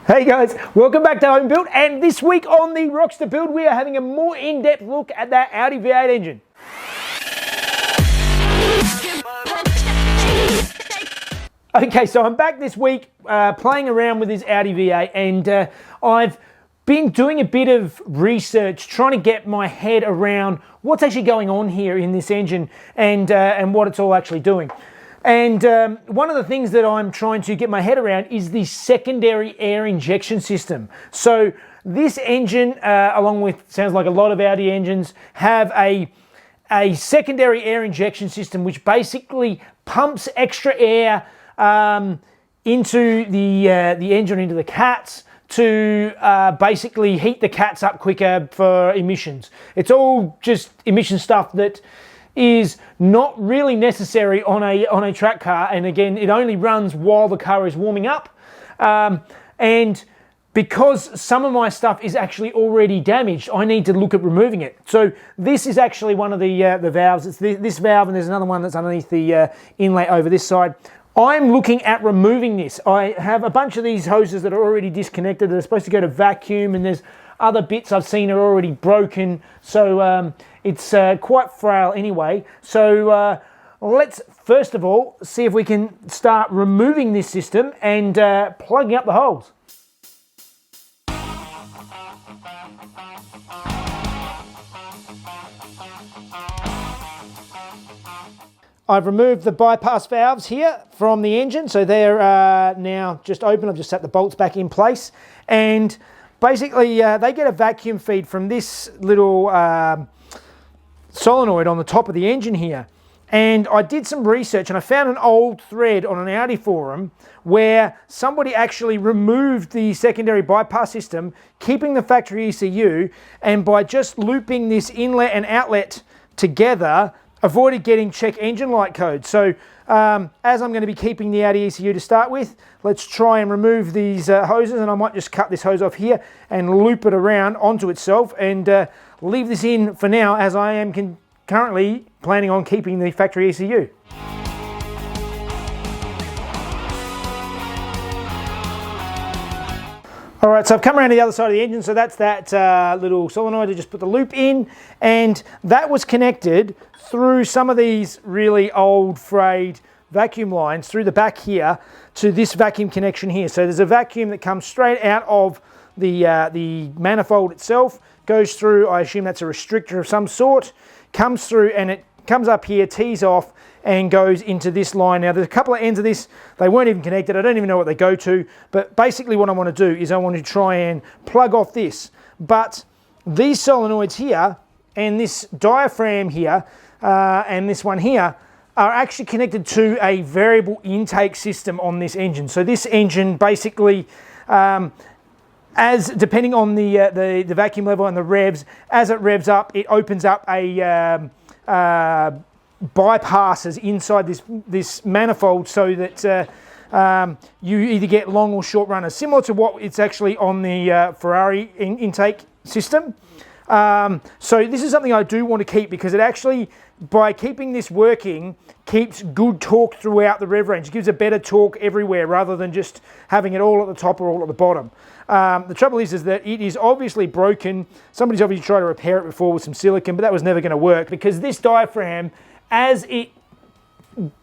Hey guys, welcome back to Home Build, and this week on the Rockster Build we are having a more in-depth look at that Audi V8 engine. Okay, so I'm back this week playing around with this Audi V8, and I've been doing a bit of research trying to get my head around what's actually going on here in this engine and what it's all actually doing. And one of the things that I'm trying to get my head around is the secondary air injection system. So this engine, along with, sounds like a lot of Audi engines, have a secondary air injection system which basically pumps extra air into the engine, into the cats, to basically heat the cats up quicker for emissions. It's all just emission stuff that is not really necessary on a track car, and again, it only runs while the car is warming up. And because some of my stuff is actually already damaged, I need to look at removing it. So this is actually one of the valves. It's this valve, and there's another one that's underneath the inlet over this side. I'm looking at removing this. I have a bunch of these hoses that are already disconnected. They're supposed to go to vacuum, and there's other bits I've seen are already broken. So it's quite frail anyway. So let's first of all see if we can start removing this system and plugging up the holes. I've removed the bypass valves here from the engine, so they're now just open. I've just set the bolts back in place, and basically they get a vacuum feed from this little solenoid on the top of the engine here. And I did some research and I found an old thread on an Audi forum where somebody actually removed the secondary bypass system, keeping the factory ECU, and by just looping this inlet and outlet together, avoided getting check engine light code. So as I'm going to be keeping the Audi ECU to start with, let's try and remove these hoses, and I might just cut this hose off here and loop it around onto itself and leave this in for now, as I am currently planning on keeping the factory ECU. All right, so I've come around to the other side of the engine, so that's that little solenoid. I just put the loop in, and that was connected through some of these really old frayed vacuum lines through the back here to this vacuum connection here. So there's a vacuum that comes straight out of the manifold itself, goes through, I assume that's a restrictor of some sort, comes through, and it comes up here, tees off, and goes into this line. Now there's a couple of ends of this, they weren't even connected, I don't even know what they go to, but basically what I want to do is I want to try and plug off this. But these solenoids here, and this diaphragm here, and this one here, are actually connected to a variable intake system on this engine. So this engine basically, as depending on the vacuum level and the revs, as it revs up, it opens up a bypasses inside this manifold, so that you either get long or short runners, similar to what it's actually on the Ferrari intake system. So this is something I do want to keep, because it actually, by keeping this working, keeps good torque throughout the rev range. It gives a better torque everywhere rather than just having it all at the top or all at the bottom. The trouble is that it is obviously broken. Somebody's obviously tried to repair it before with some silicone, but that was never going to work, because this diaphragm, as it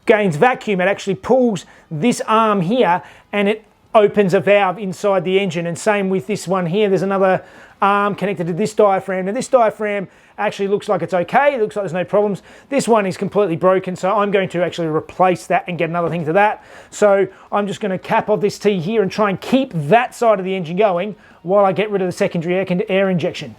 gains vacuum, it actually pulls this arm here and it opens a valve inside the engine. And same with this one here, there's another arm connected to this diaphragm. Now this diaphragm actually looks like it's okay, it looks like there's no problems. This one is completely broken, so I'm going to actually replace that and get another thing to that. So I'm just going to cap off this T here and try and keep that side of the engine going while I get rid of the secondary air injection.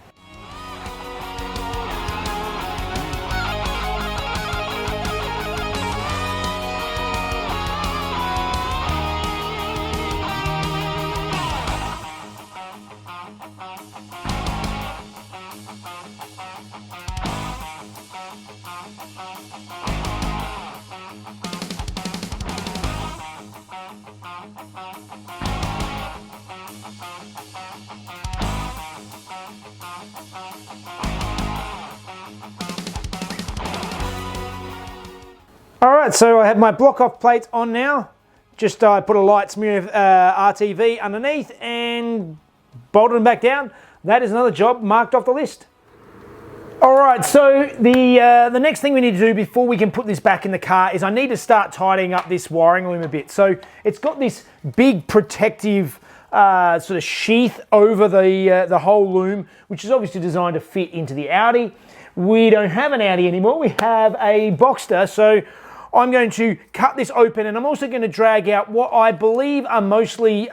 All right, so I have my block off plates on now. Just put a light smear of RTV underneath and bolted them back down. That is another job marked off the list. All right, so the next thing we need to do before we can put this back in the car is I need to start tidying up this wiring loom a bit. So it's got this big protective sort of sheath over the whole loom, which is obviously designed to fit into the Audi. We don't have an Audi anymore, we have a Boxster, so I'm going to cut this open, and I'm also going to drag out what I believe are mostly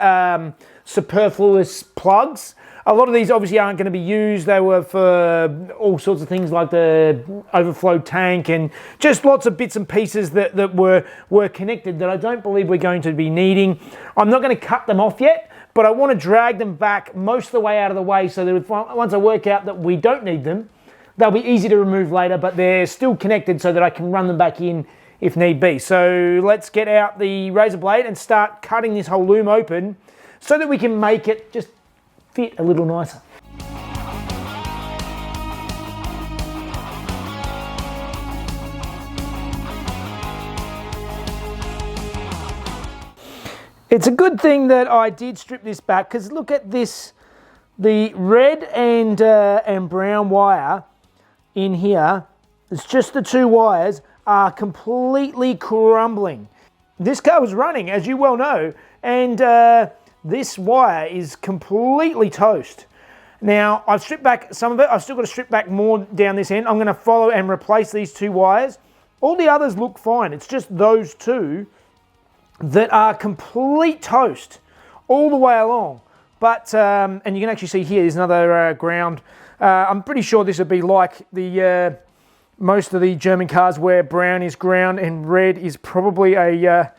superfluous plugs. A lot of these obviously aren't going to be used. They were for all sorts of things like the overflow tank and just lots of bits and pieces that were connected that I don't believe we're going to be needing. I'm not going to cut them off yet, but I want to drag them back most of the way out of the way so that once I work out that we don't need them, they'll be easy to remove later, but they're still connected so that I can run them back in if need be. So let's get out the razor blade and start cutting this whole loom open so that we can make it just fit a little nicer. It's a good thing that I did strip this back, because look at this, the red and brown wire in here, it's just the two wires, are completely crumbling. This car was running, as you well know, and this wire is completely toast. Now, I've stripped back some of it. I've still got to strip back more down this end. I'm going to follow and replace these two wires. All the others look fine. It's just those two that are complete toast all the way along. But, and you can actually see here, there's another ground. I'm pretty sure this would be like the most of the German cars where brown is ground and red is probably a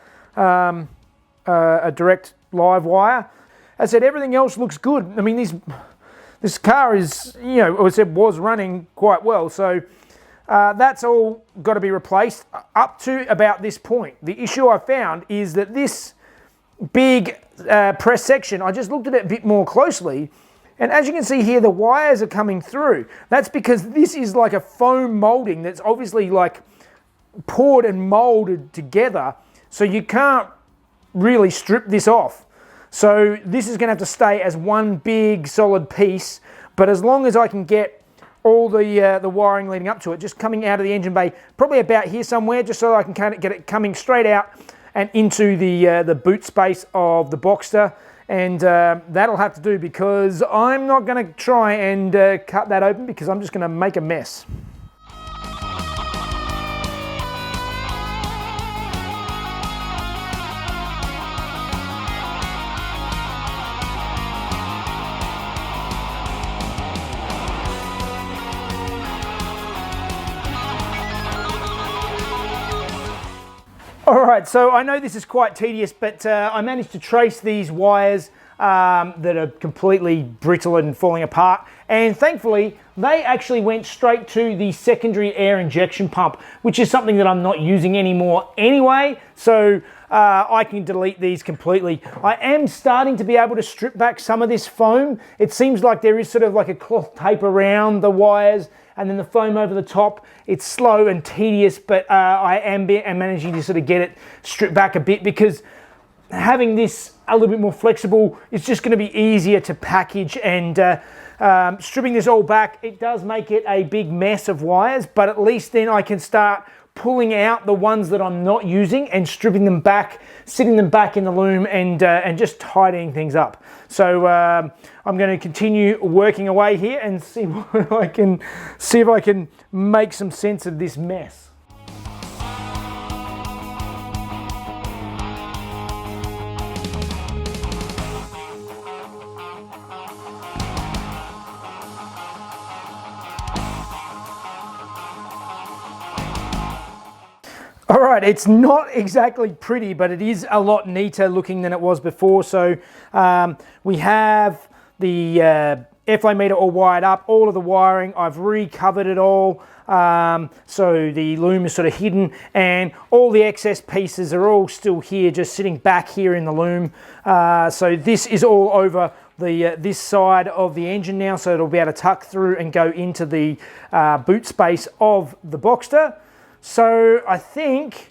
direct live wire. As I said, everything else looks good. I mean, this car is, you know, as I said, was running quite well. So that's all got to be replaced up to about this point. The issue I found is that this big press section, I just looked at it a bit more closely, and as you can see here, the wires are coming through. That's because this is like a foam molding that's obviously like poured and molded together, so you can't really strip this off. So this is going to have to stay as one big solid piece, but as long as I can get all the wiring leading up to it just coming out of the engine bay, probably about here somewhere, just so I can kind of get it coming straight out and into the boot space of the Boxster, and that'll have to do, because I'm not going to try and cut that open, because I'm just going to make a mess. All right, so I know this is quite tedious, but I managed to trace these wires that are completely brittle and falling apart, and thankfully they actually went straight to the secondary air injection pump, which is something that I'm not using anymore anyway, so I can delete these completely. I am starting to be able to strip back some of this foam. It seems like there is sort of like a cloth tape around the wires and then the foam over the top. It's slow and tedious, but I am managing to sort of get it stripped back a bit, because having this a little bit more flexible is just going to be easier to package, and stripping this all back, it does make it a big mess of wires, but at least then I can start pulling out the ones that I'm not using and stripping them back, sitting them back in the loom, and just tidying things up. So I'm going to continue working away here and see what I can see if I can make some sense of this mess. All right, it's not exactly pretty, but it is a lot neater looking than it was before. So we have the airflow meter all wired up, all of the wiring, I've recovered it all. So the loom is sort of hidden, and all the excess pieces are all still here, just sitting back here in the loom. So this is all over this side of the engine now, so it'll be able to tuck through and go into the boot space of the Boxster. So I think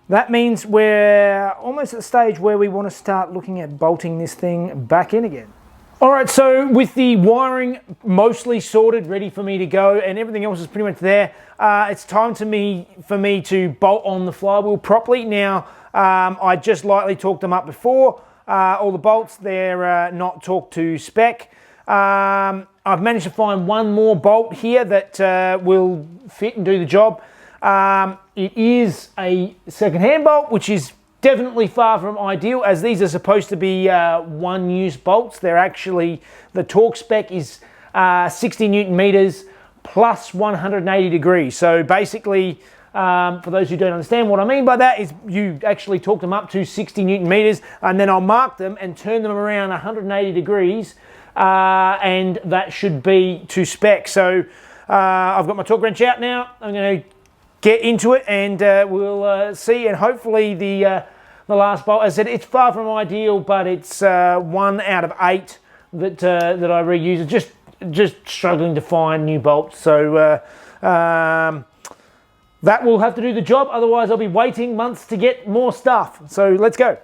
that means we're almost at the stage where we want to start looking at bolting this thing back in again. All right, so with the wiring mostly sorted, ready for me to go, and everything else is pretty much there, it's time for me to bolt on the flywheel properly. Now, I just lightly torqued them up before. All the bolts, they're not torqued to spec. I've managed to find one more bolt here that will fit and do the job. It is a second-hand bolt, which is definitely far from ideal, as these are supposed to be one-use bolts. They're actually, the torque spec is 60 Newton meters plus 180 degrees. So basically, for those who don't understand what I mean by that, is you actually torque them up to 60 Newton meters, and then I'll mark them and turn them around 180 degrees, and that should be to spec. So I've got my torque wrench out now. I'm going to get into it, and we'll see, and hopefully the last bolt, as I said, it's far from ideal, but it's 1 out of 8 that I reuse. It's just struggling to find new bolts, so that will have to do the job. Otherwise, I'll be waiting months to get more stuff. So let's go.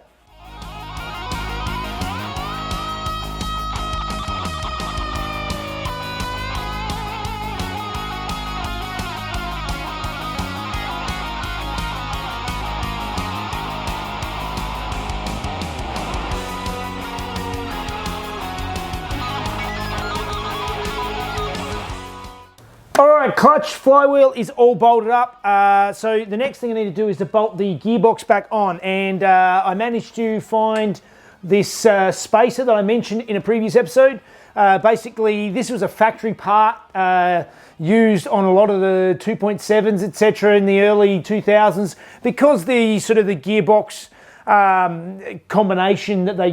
Alright, clutch, flywheel is all bolted up. So the next thing I need to do is to bolt the gearbox back on. And I managed to find this spacer that I mentioned in a previous episode. Basically, this was a factory part used on a lot of the 2.7s, etc. in the early 2000s. Because the sort of the gearbox combination that they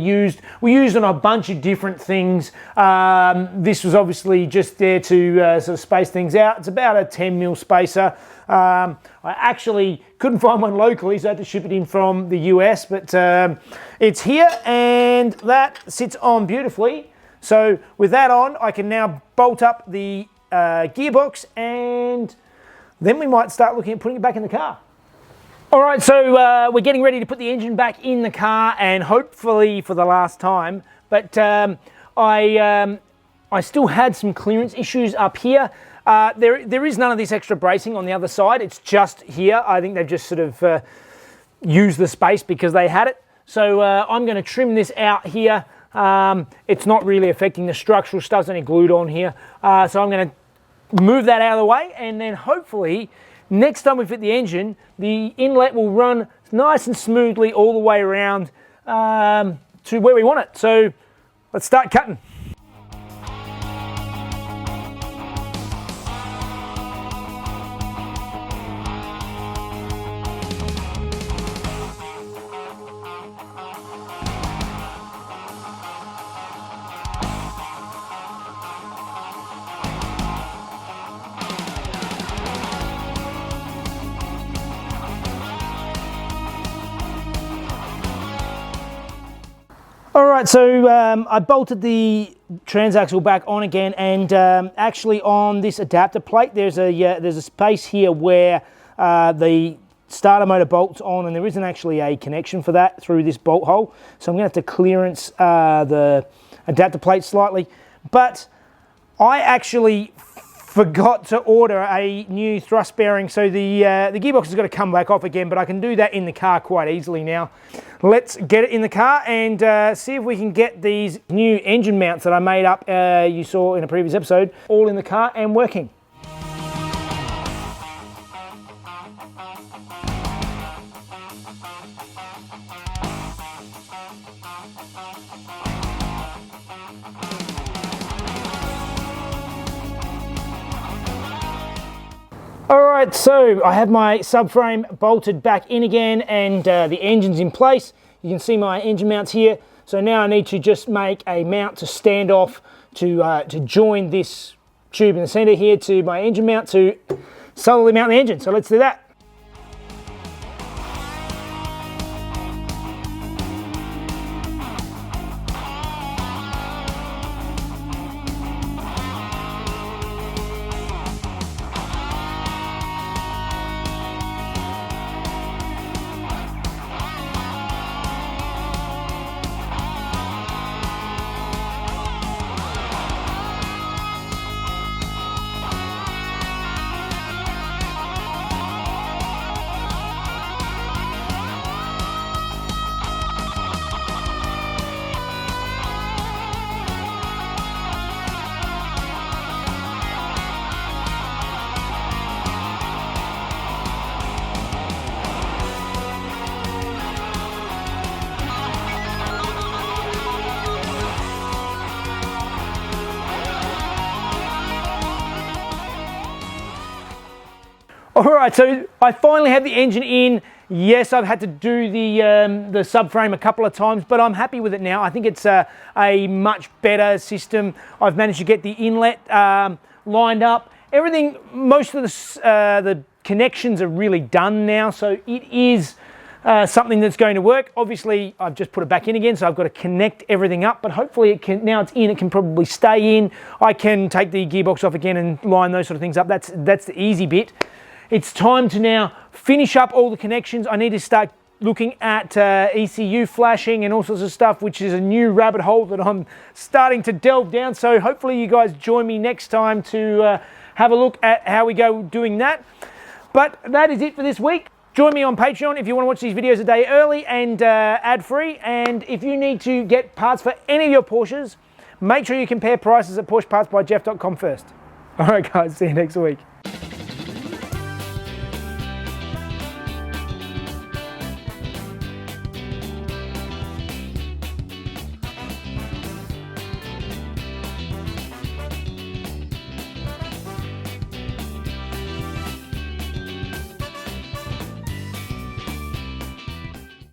were used on a bunch of different things. This was obviously just there to sort of space things out. It's about a 10mm spacer. I actually couldn't find one locally, so I had to ship it in from the US, but it's here, and that sits on beautifully. So with that on, I can now bolt up the gearbox, and then we might start looking at putting it back in the car. All right, so we're getting ready to put the engine back in the car, and hopefully for the last time. But I still had some clearance issues up here. There is none of this extra bracing on the other side. It's just here. I think they've just sort of used the space because they had it. So I'm going to trim this out here. It's not really affecting the structural stuff. It's only glued on here. So I'm going to move that out of the way, and then hopefully next time we fit the engine, the inlet will run nice and smoothly all the way around to where we want it. So let's start cutting. All right, so I bolted the transaxle back on again, and actually on this adapter plate, there's a space here where the starter motor bolts on, and there isn't actually a connection for that through this bolt hole. So I'm going to have to clearance the adapter plate slightly, but I actually forgot to order a new thrust bearing, so the gearbox has got to come back off again, but I can do that in the car quite easily now. Let's get it in the car and see if we can get these new engine mounts that I made up, you saw in a previous episode, all in the car and working. Alright, so I have my subframe bolted back in again, and the engine's in place. You can see my engine mounts here. So now I need to just make a mount to stand off to join this tube in the center here to my engine mount to solidly mount the engine. So let's do that. All right, so I finally have the engine in. Yes, I've had to do the subframe a couple of times, but I'm happy with it now. I think it's a much better system. I've managed to get the inlet lined up. Everything, most of the connections are really done now, so it is something that's going to work. Obviously, I've just put it back in again, so I've got to connect everything up, but hopefully it can, now it's in, it can probably stay in. I can take the gearbox off again and line those sort of things up. That's the easy bit. It's time to now finish up all the connections. I need to start looking at ECU flashing and all sorts of stuff, which is a new rabbit hole that I'm starting to delve down. So hopefully you guys join me next time to have a look at how we go doing that. But that is it for this week. Join me on Patreon if you want to watch these videos a day early and ad-free. And if you need to get parts for any of your Porsches, make sure you compare prices at PorschePartsByJeff.com first. All right, guys, see you next week.